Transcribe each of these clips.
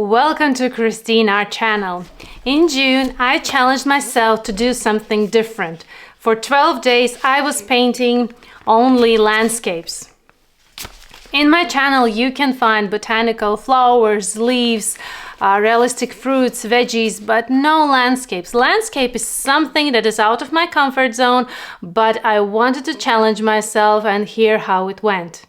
Welcome to Kristine Art Channel. In June, I challenged myself to do something different. For 12 days, I was painting only landscapes. In my channel, you can find botanical flowers, leaves, realistic fruits, veggies, but no landscapes. Landscape is something that is out of my comfort zone, but I wanted to challenge myself and hear how it went.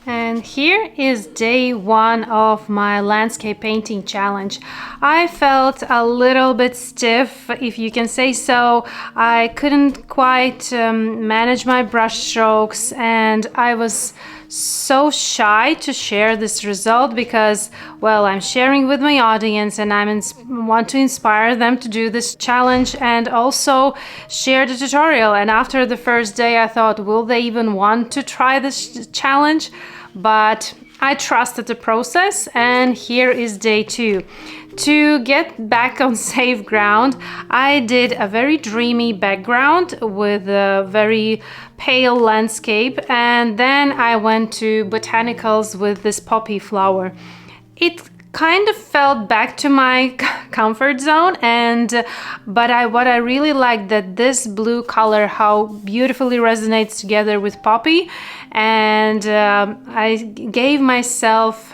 And here is day one of my landscape painting challenge. I felt a little bit stiff, if you can say so. I couldn't quite manage my brush strokes, and I was so shy to share this result because, well, I'm sharing with my audience and I want to inspire them to do this challenge and also share the tutorial. And after the first day, I thought, will they even want to try this challenge? But I trusted the process, and here is day two. To get back on safe ground, I did a very dreamy background with a very pale landscape, and then I went to botanicals with this poppy flower. It kind of felt back to my comfort zone, but what I really liked that this blue color, how beautifully resonates together with poppy, and I gave myself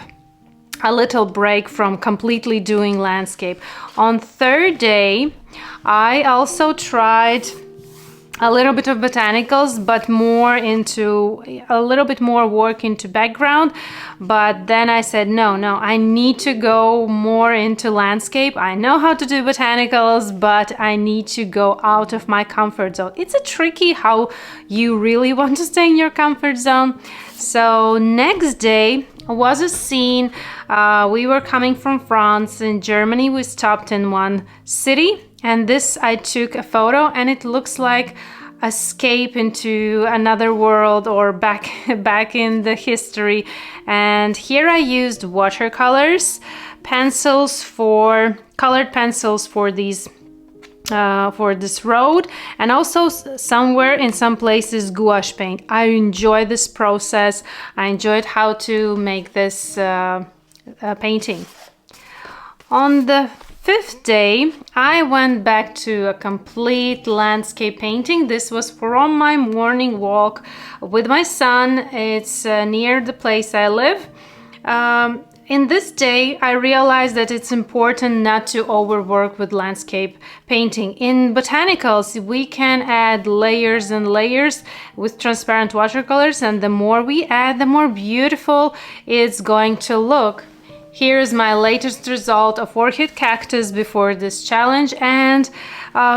a little break from completely doing landscape. On third day, I also tried a little bit of botanicals, but a little bit more work into background. But then I said, no, I need to go more into landscape. I know how to do botanicals, but I need to go out of my comfort zone. It's a tricky how you really want to stay in your comfort zone. So next day was a scene. We were coming from France. In Germany, we stopped in one city, and this I took a photo, and it looks like escape into another world or back in the history. And here I used watercolors, colored pencils for these for this road, and also somewhere in some places gouache paint. I enjoy this process. I enjoyed how to make this painting. On the fifth day, I went back to a complete landscape painting. This was from my morning walk with my son. It's near the place I live. In this day, I realized that it's important not to overwork with landscape painting. In botanicals, we can add layers and layers with transparent watercolors, and the more we add, the more beautiful it's going to look. Here's my latest result of orchid cactus before this challenge, and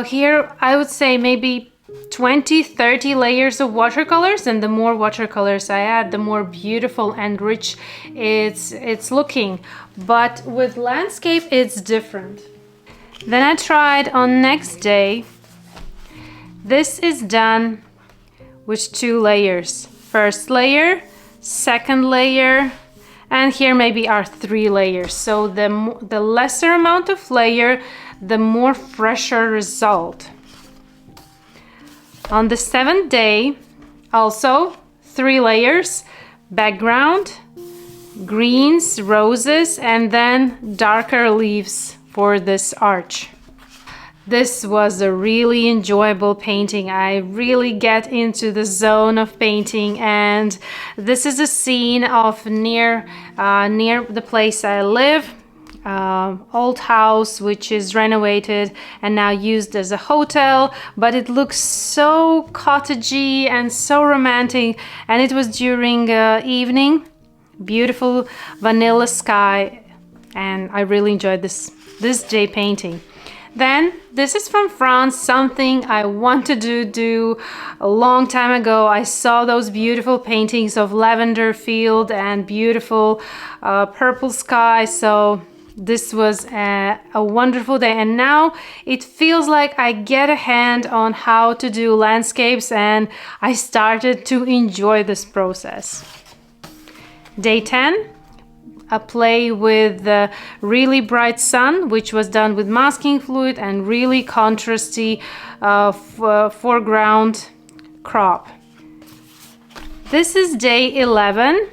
here I would say maybe 20-30 layers of watercolors, and the more watercolors I add, the more beautiful and rich it's looking. But with landscape, it's different. Then I tried on next day. This is done with 2 layers. First layer, second layer, and here maybe are 3 layers. So the lesser amount of layer, the more fresher result. On the 7th day, also 3 layers, background, greens, roses, and then darker leaves for this arch. This was a really enjoyable painting. I really get into the zone of painting, and this is a scene of near the place I live. Old house which is renovated and now used as a hotel, but it looks so cottagey and so romantic, and it was during evening, beautiful vanilla sky, and I really enjoyed this day painting. Then this is from France, something I wanted to do a long time ago. I saw those beautiful paintings of lavender field and beautiful purple sky, so this was a wonderful day, and now it feels like I get a hand on how to do landscapes, and I started to enjoy this process. Day 10, a play with the really bright sun, which was done with masking fluid and really contrasty foreground crop. This is day 11.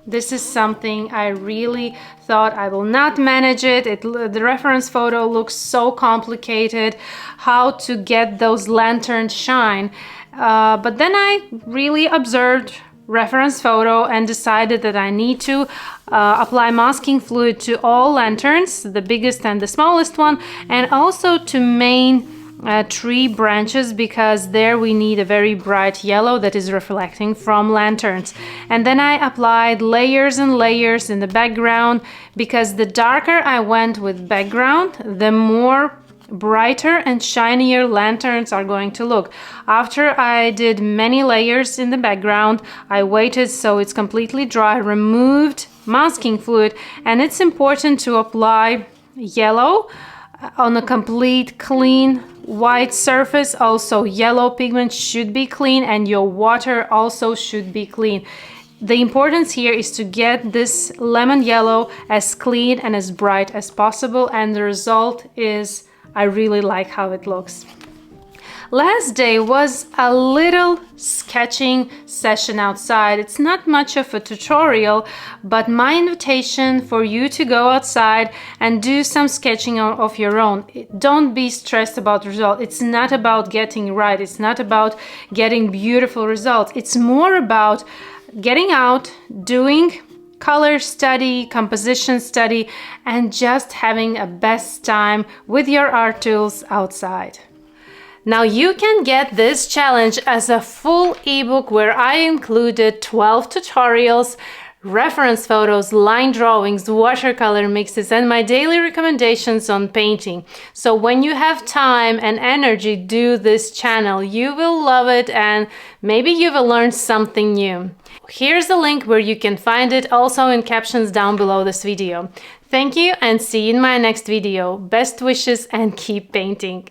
This is something I really thought I will not manage it. The reference photo looks so complicated, how to get those lanterns shine. But then I really observed reference photo and decided that I need to apply masking fluid to all lanterns, the biggest and the smallest one, and also to main tree branches, because there we need a very bright yellow that is reflecting from lanterns. And then I applied layers and layers in the background, because the darker I went with background, the more brighter and shinier lanterns are going to look. After I did many layers in the background, I waited so it's completely dry, removed masking fluid, and it's important to apply yellow on a complete clean white surface. Also, yellow pigment should be clean and your water also should be clean. The importance here is to get this lemon yellow as clean and as bright as possible, and the result is I really like how it looks. Last day was a little sketching session outside. It's not much of a tutorial, but my invitation for you to go outside and do some sketching of your own. Don't be stressed about the result. It's not about getting right. It's not about getting beautiful results. It's more about getting out, doing color study, composition study, and just having a best time with your art tools outside. Now you can get this challenge as a full ebook where I included 12 tutorials, reference photos, line drawings, watercolor mixes, and my daily recommendations on painting. So when you have time and energy, do this channel. You will love it and maybe you will learn something new. Here's the link where you can find it, also in captions down below this video. Thank you and see you in my next video. Best wishes and keep painting.